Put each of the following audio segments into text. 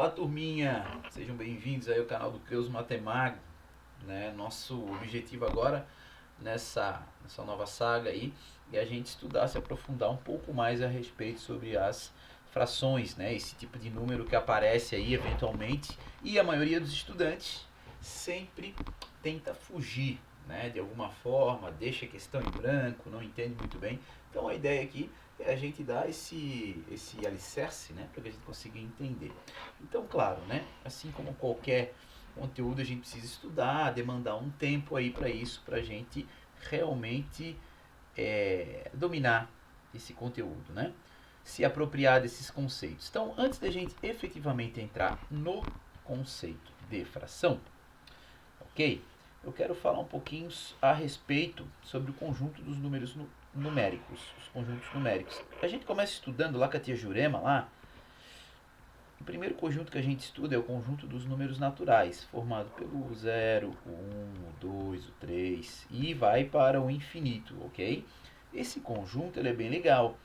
Olá, turminha! Sejam bem-vindos aí ao canal do Creus Matemago, né? Nosso objetivo agora nessa nova saga aí é a gente estudar, se aprofundar um pouco mais a respeito sobre as frações, né? Esse tipo de número que aparece aí eventualmente e a maioria dos estudantes sempre tenta fugir, né? De alguma forma, deixa a questão em branco, não entende muito bem. Então a ideia aqui é a gente dar esse alicerce, né? Para que a gente consiga entender. Então, claro, né? Assim como qualquer conteúdo, a gente precisa estudar, demandar um tempo aí para isso, para a gente realmente dominar esse conteúdo, né? Se apropriar desses conceitos. Então, antes da gente efetivamente entrar no conceito de fração, ok? Eu quero falar um pouquinho a respeito sobre o conjunto dos números numéricos, os conjuntos numéricos. A gente começa estudando lá com a tia Jurema, lá, o primeiro conjunto que a gente estuda é o conjunto dos números naturais, formado pelo 0, o 1, o 2, o 3 e vai para o infinito, ok? Esse conjunto ele é bem legal.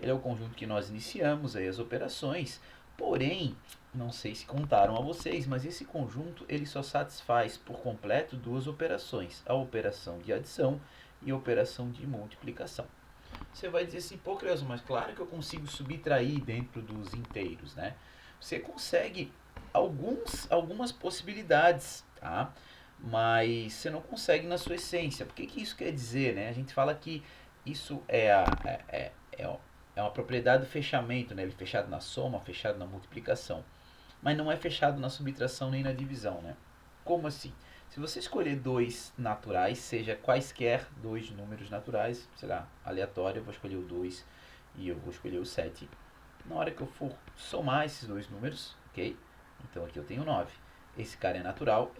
Ele é o conjunto que nós iniciamos aí as operações, porém, não sei se contaram a vocês, mas esse conjunto ele só satisfaz por completo duas operações, a operação de adição e a operação de multiplicação. Você vai dizer assim, pô, Creuso, mas claro que eu consigo subtrair dentro dos inteiros, né? Você consegue algumas possibilidades, tá? Mas você não consegue na sua essência. Por que isso quer dizer, né? A gente fala que isso é uma propriedade do fechamento, né? Ele é fechado na soma, fechado na multiplicação. Mas não é fechado na subtração nem na divisão, né? Como assim? Se você escolher dois naturais, seja quaisquer dois números naturais, sei lá, aleatório, eu vou escolher o 2 e eu vou escolher o 7. Na hora que eu for somar esses dois números, ok? Então aqui eu tenho 9. Esse cara é natural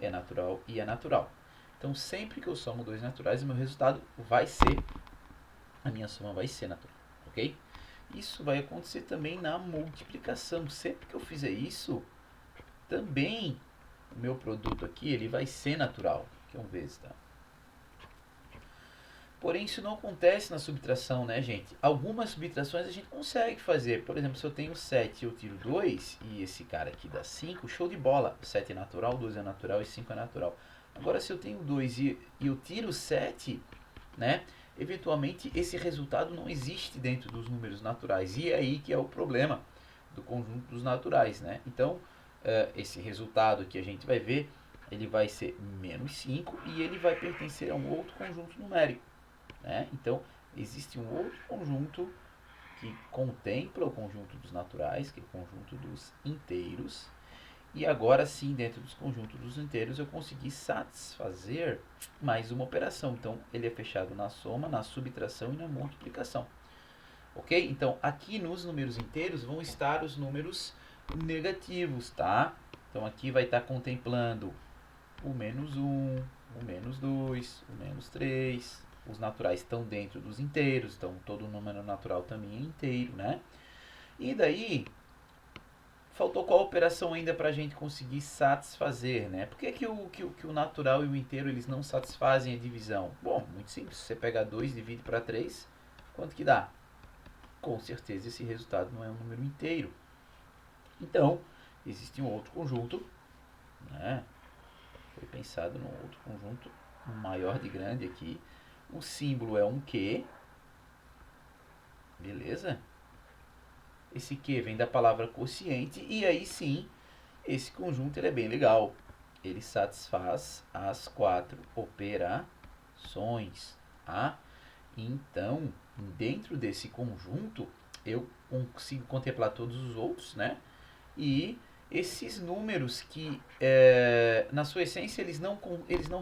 e é natural. Então sempre que eu somo dois naturais, o meu resultado vai ser, a minha soma vai ser natural, ok? Isso vai acontecer também na multiplicação. Sempre que eu fizer isso, também o meu produto aqui ele vai ser natural, que é um vezes, tá? Porém, isso não acontece na subtração, né, gente? Algumas subtrações a gente consegue fazer. Por exemplo, se eu tenho 7 e eu tiro 2, e esse cara aqui dá 5, show de bola. 7 é natural, 2 é natural e 5 é natural. Agora, se eu tenho 2 e eu tiro 7, né, eventualmente esse resultado não existe dentro dos números naturais. E é aí que é o problema do conjunto dos naturais, né? Então, esse resultado que a gente vai ver, ele vai ser menos 5 e ele vai pertencer a um outro conjunto numérico. Né? Então, existe um outro conjunto que contempla o conjunto dos naturais, que é o conjunto dos inteiros. E agora sim, dentro dos conjuntos dos inteiros, eu consegui satisfazer mais uma operação. Então, ele é fechado na soma, na subtração e na multiplicação. Ok? Então, aqui nos números inteiros vão estar os números negativos, tá? Então, aqui vai estar contemplando o menos 1, o menos 2, o menos 3. Os naturais estão dentro dos inteiros, então todo número natural também é inteiro, né? E daí, faltou qual operação ainda para a gente conseguir satisfazer, né? Por que o natural e o inteiro eles não satisfazem a divisão? Bom, muito simples. Você pega 2 e divide para 3, quanto que dá? Com certeza esse resultado não é um número inteiro. Então, existe um outro conjunto, né? Foi pensado num outro conjunto maior de grande aqui. O símbolo é um Q, beleza? Esse Q vem da palavra quociente e aí sim, esse conjunto ele é bem legal. Ele satisfaz as quatro operações, tá? Então, dentro desse conjunto, eu consigo contemplar todos os outros, né? E esses números que, na sua essência, eles não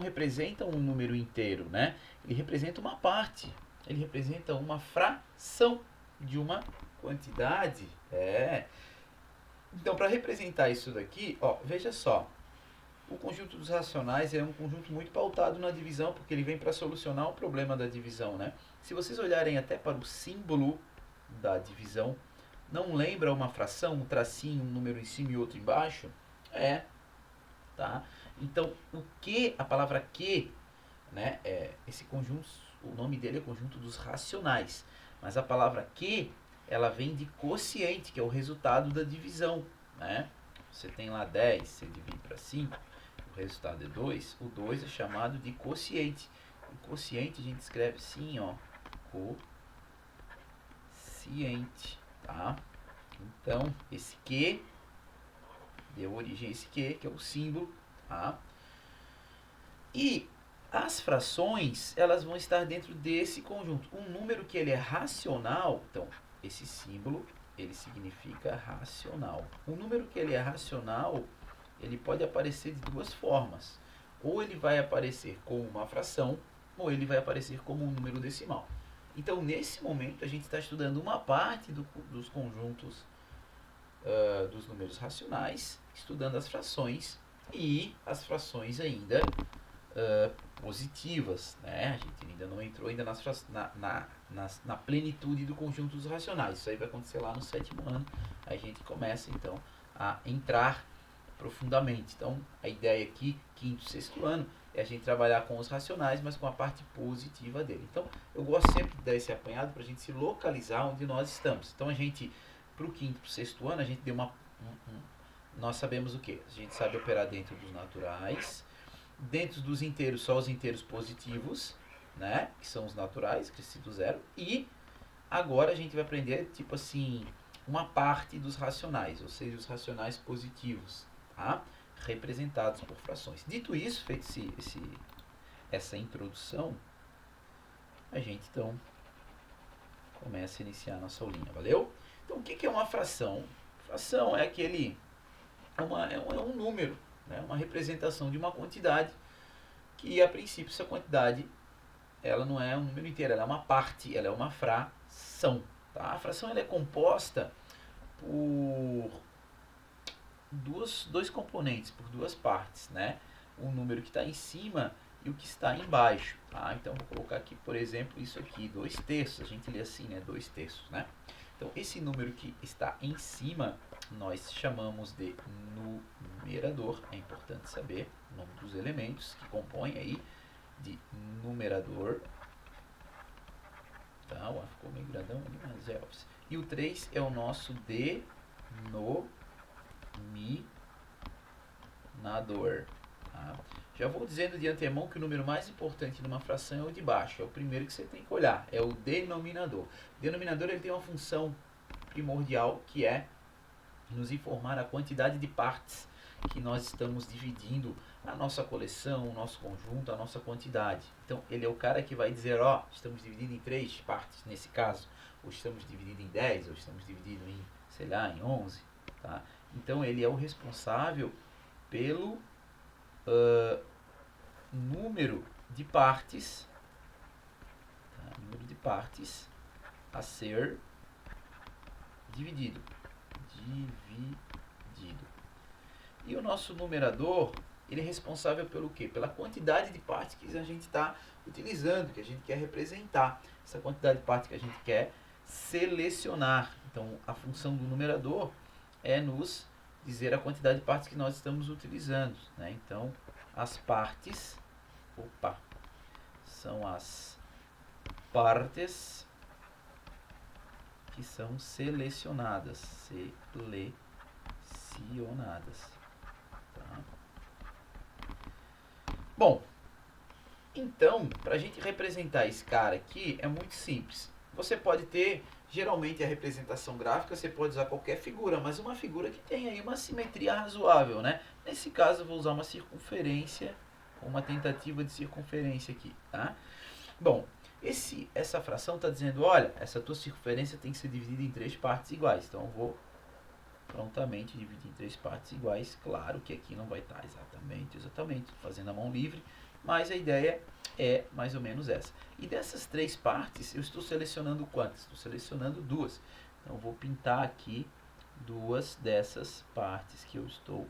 representam um número inteiro, né? Ele representa uma parte, ele representa uma fração de uma quantidade. Então, para representar isso daqui, ó, veja só. O conjunto dos racionais é um conjunto muito pautado na divisão, porque ele vem para solucionar o problema da divisão, né? Se vocês olharem até para o símbolo da divisão, não lembra uma fração, um tracinho, um número em cima e outro embaixo? Tá? Então, a palavra que, né, esse conjunto, o nome dele é conjunto dos racionais, mas a palavra que, ela vem de quociente, que é o resultado da divisão, né? você tem lá 10, você divide para 5, o resultado é 2, o 2 é chamado de quociente. O quociente a gente escreve assim, ó, quociente, tá? Então, esse Q deu origem a esse Q, que é o símbolo, tá? E as frações, elas vão estar dentro desse conjunto. Um número que ele é racional, então, esse símbolo, ele significa racional. Um número que ele é racional, ele pode aparecer de duas formas. Ou ele vai aparecer como uma fração, ou ele vai aparecer como um número decimal. Então, nesse momento, a gente está estudando uma parte dos conjuntos dos números racionais, estudando as frações e as frações ainda positivas, né? A gente ainda não entrou ainda na plenitude do conjunto dos racionais. Isso aí vai acontecer lá no 7º ano. A gente começa então a entrar profundamente. Então, a ideia aqui, 5º, 6º ano, é a gente trabalhar com os racionais, mas com a parte positiva dele. Então, eu gosto sempre de dar esse apanhado para a gente se localizar onde nós estamos. Então, a gente, para o 5º, para o 6º ano, a gente deu nós sabemos o que? A gente sabe operar dentro dos naturais, dentro dos inteiros, só os inteiros positivos, né? Que são os naturais, crescido zero. E agora a gente vai aprender, tipo assim, uma parte dos racionais, ou seja, os racionais positivos, tá? Representados por frações. Dito isso, feito essa introdução, a gente então começa a iniciar a nossa aulinha, valeu? Então, o que é uma fração? Fração é aquele, é um número, né? Uma representação de uma quantidade que, a princípio, essa quantidade ela não é um número inteiro, ela é uma parte, ela é uma fração. Tá? A fração ela é composta por dois componentes, por duas partes, né? O número que está em cima e o que está embaixo. Tá? Então, vou colocar aqui, por exemplo, isso aqui, 2/3. A gente lê assim, né? 2/3, né? Então, esse número que está em cima, nós chamamos de numerador. É importante saber o nome dos elementos que compõem aí de numerador. Tá, ó, ficou meio grandão ali, mas é óbvio. E o 3 é o nosso denominador. Tá? Já vou dizendo de antemão que o número mais importante numa fração é o de baixo. É o primeiro que você tem que olhar. É o denominador. O denominador ele tem uma função primordial que é nos informar a quantidade de partes que nós estamos dividindo a nossa coleção, o nosso conjunto, a nossa quantidade. Então, ele é o cara que vai dizer, ó, estamos dividindo em 3 partes, nesse caso, ou estamos dividindo em 10, ou estamos dividindo em, sei lá, em 11, tá? Então, ele é o responsável pelo número de partes, tá? Número de partes a ser dividido. E o nosso numerador, ele é responsável pelo quê? Pela quantidade de partes que a gente está utilizando, que a gente quer representar. Essa quantidade de partes que a gente quer selecionar. Então, a função do numerador é nos dizer a quantidade de partes que nós estamos utilizando, né? Então, as partes, são as partes que são selecionadas. Tá? Bom, então, para a gente representar esse cara aqui, é muito simples. Você pode ter, geralmente a representação gráfica, você pode usar qualquer figura, mas uma figura que tenha aí uma simetria razoável, né? Nesse caso, eu vou usar uma circunferência, uma tentativa de circunferência aqui, tá? Bom, essa fração está dizendo, olha, essa tua circunferência tem que ser dividida em 3 partes iguais. Então, eu vou prontamente dividir em 3 partes iguais. Claro que aqui não vai estar exatamente, fazendo a mão livre, mas a ideia é mais ou menos essa. E dessas 3 partes, eu estou selecionando quantas? Estou selecionando 2. Então, eu vou pintar aqui 2 dessas partes que eu estou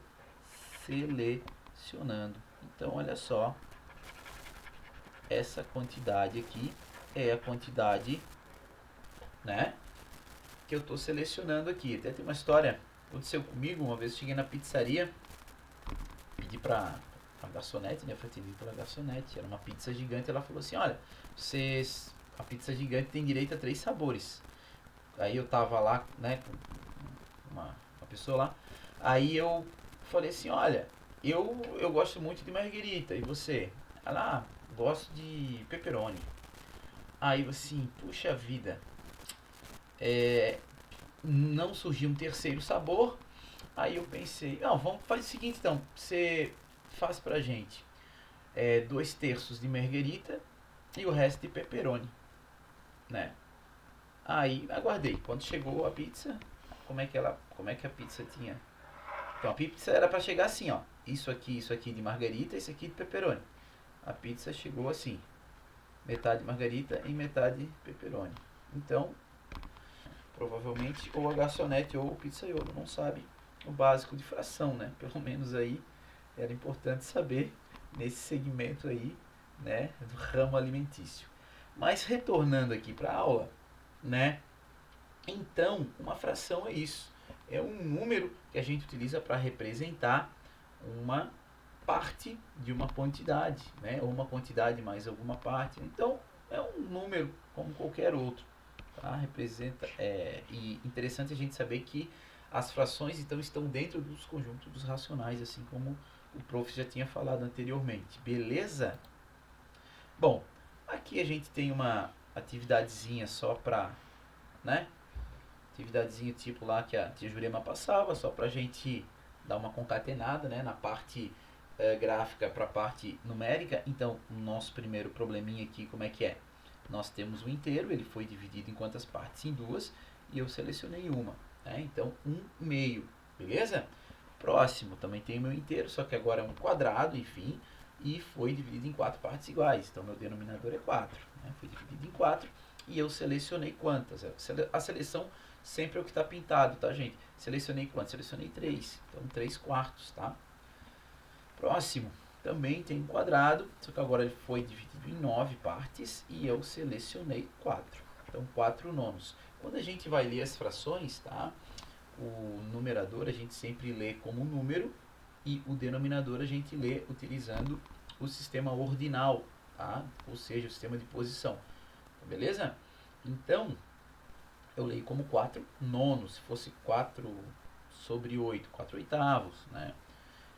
selecionando. Então, olha só, essa quantidade aqui é a quantidade, né, que eu estou selecionando aqui. Até tem uma história, aconteceu comigo, uma vez eu cheguei na pizzaria, pedi para a garçonete, né, foi atendido pela garçonete, era uma pizza gigante, ela falou assim, olha, a pizza gigante tem direito a 3 sabores. Aí eu tava lá, né, com uma pessoa lá, Aí eu falei assim, olha, eu gosto muito de marguerita, e você? Ela, gosto de pepperoni. Aí eu assim, puxa vida, é, não surgiu um terceiro sabor. Aí eu pensei, não, vamos fazer o seguinte então, você faz pra gente 2 terços de marguerita e o resto de pepperoni, né? Aí aguardei. Quando chegou a pizza, como é que a pizza tinha? Então a pizza era para chegar assim, ó. Isso aqui de margarita, isso aqui de pepperoni. A pizza chegou assim, metade margarita e metade pepperoni. Então, provavelmente ou a garçonete ou o pizzaiolo não sabe o básico de fração, né? Pelo menos aí era importante saber nesse segmento aí, né, do ramo alimentício. Mas retornando aqui para a aula, né? Então, uma fração é isso. É um número que a gente utiliza para representar uma parte de uma quantidade, né? Ou uma quantidade mais alguma parte. Então, é um número como qualquer outro. Tá? Representa, e interessante a gente saber que as frações então estão dentro dos conjuntos dos racionais, assim como o prof já tinha falado anteriormente. Beleza? Bom, aqui a gente tem uma atividadezinha só para, né? Atividadezinha tipo lá que a tia Jurema passava, só pra gente dar uma concatenada, né? Na parte gráfica para a parte numérica. Então, o nosso primeiro probleminha aqui, como é que é? Nós temos o inteiro, ele foi dividido em quantas partes? Em duas, e eu selecionei uma. Né? Então, 1/2, beleza? Próximo, também tem o meu inteiro, só que agora é um quadrado, enfim, e foi dividido em 4 partes iguais. Então, meu denominador é 4. Né? Foi dividido em 4 e eu selecionei quantas? A seleção sempre é o que está pintado, tá, gente? Selecionei quantas? Selecionei 3. Então, 3/4, tá? Próximo, também tem um quadrado, só que agora ele foi dividido em 9 partes e eu selecionei 4. Então, 4/9. Quando a gente vai ler as frações, tá? O numerador a gente sempre lê como número e o denominador a gente lê utilizando o sistema ordinal, tá? Ou seja, o sistema de posição. Beleza? Então, eu leio como 4/9. Se fosse 4/8, 4/8, né?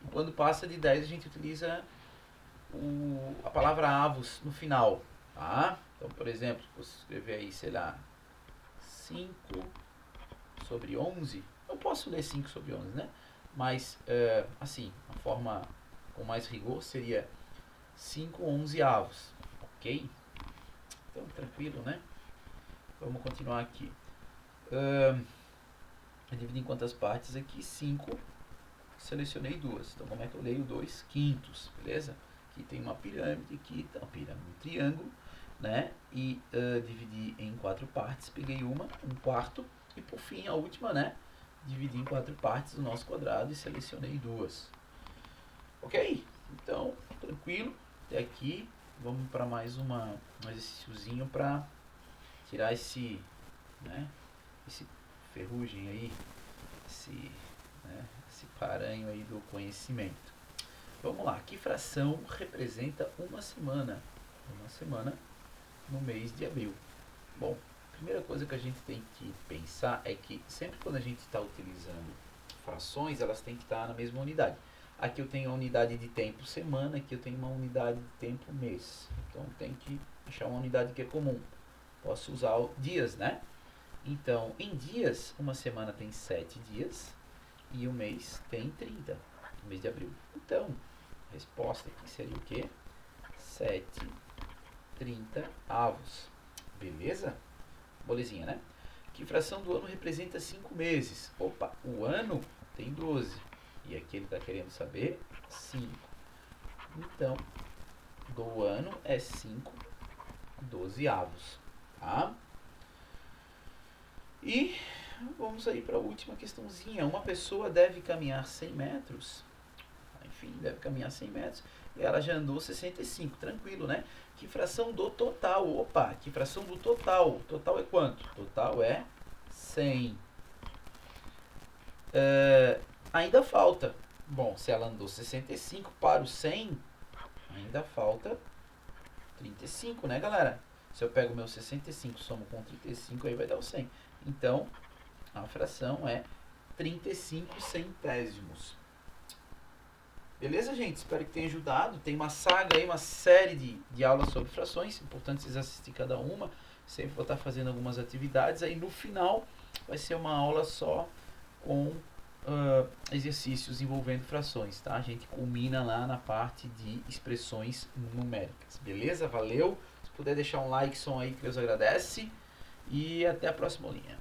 E quando passa de 10 a gente utiliza a palavra avos no final, tá? Então, por exemplo, se você escrever aí, sei lá, 5/11, eu posso ler 5/11, né? Mas, assim, a forma com mais rigor seria 5/11, ok? Então, tranquilo, né? Vamos continuar aqui. Dividir em quantas partes aqui? 5. Selecionei 2. Então, como é que eu leio 2/5, beleza? Aqui tem uma pirâmide, aqui tá uma pirâmide, um triângulo, né? E dividi em 4 partes, peguei uma, 1/4, e por fim, a última, né? Dividi em 4 partes o nosso quadrado e selecionei 2. Ok? Então, tranquilo. Até aqui, vamos para mais um exercíciozinho para tirar esse, né? Esse ferrugem aí, esse, né? Esse paranho aí do conhecimento. Vamos lá, que fração representa uma semana? Uma semana no mês de abril. Bom, a primeira coisa que a gente tem que pensar é que sempre quando a gente está utilizando frações, elas têm que estar na mesma unidade. Aqui eu tenho a unidade de tempo semana, aqui eu tenho uma unidade de tempo mês. Então tem que achar uma unidade que é comum. Posso usar dias, né? Então, em dias, uma semana tem 7 dias e o mês tem 30, no mês de abril. Então, a resposta aqui seria o quê? 7/30. Beleza? Molezinha, né? Que fração do ano representa 5 meses? Opa, o ano tem 12. E aqui ele está querendo saber 5. Então, do ano é 5/12. Tá? E vamos aí para a última questãozinha. Uma pessoa deve caminhar 100 metros. Enfim, deve caminhar 100 metros. E ela já andou 65. Tranquilo, né? Que fração do total? Opa, que fração do total? Total é quanto? Total é 100. Ainda falta. Bom, se ela andou 65 para o 100, ainda falta 35, né, galera? Se eu pego meu 65, somo com 35, aí vai dar o 100. Então, a fração é 35 centésimos. Beleza, gente? Espero que tenha ajudado. Tem uma saga aí, uma série de aulas sobre frações. Importante vocês assistirem cada uma. Sempre vou estar fazendo algumas atividades. Aí no final vai ser uma aula só com exercícios envolvendo frações, tá? A gente culmina lá na parte de expressões numéricas. Beleza? Valeu! Se puder deixar um like, som aí, que Deus agradece. E até a próxima aulinha.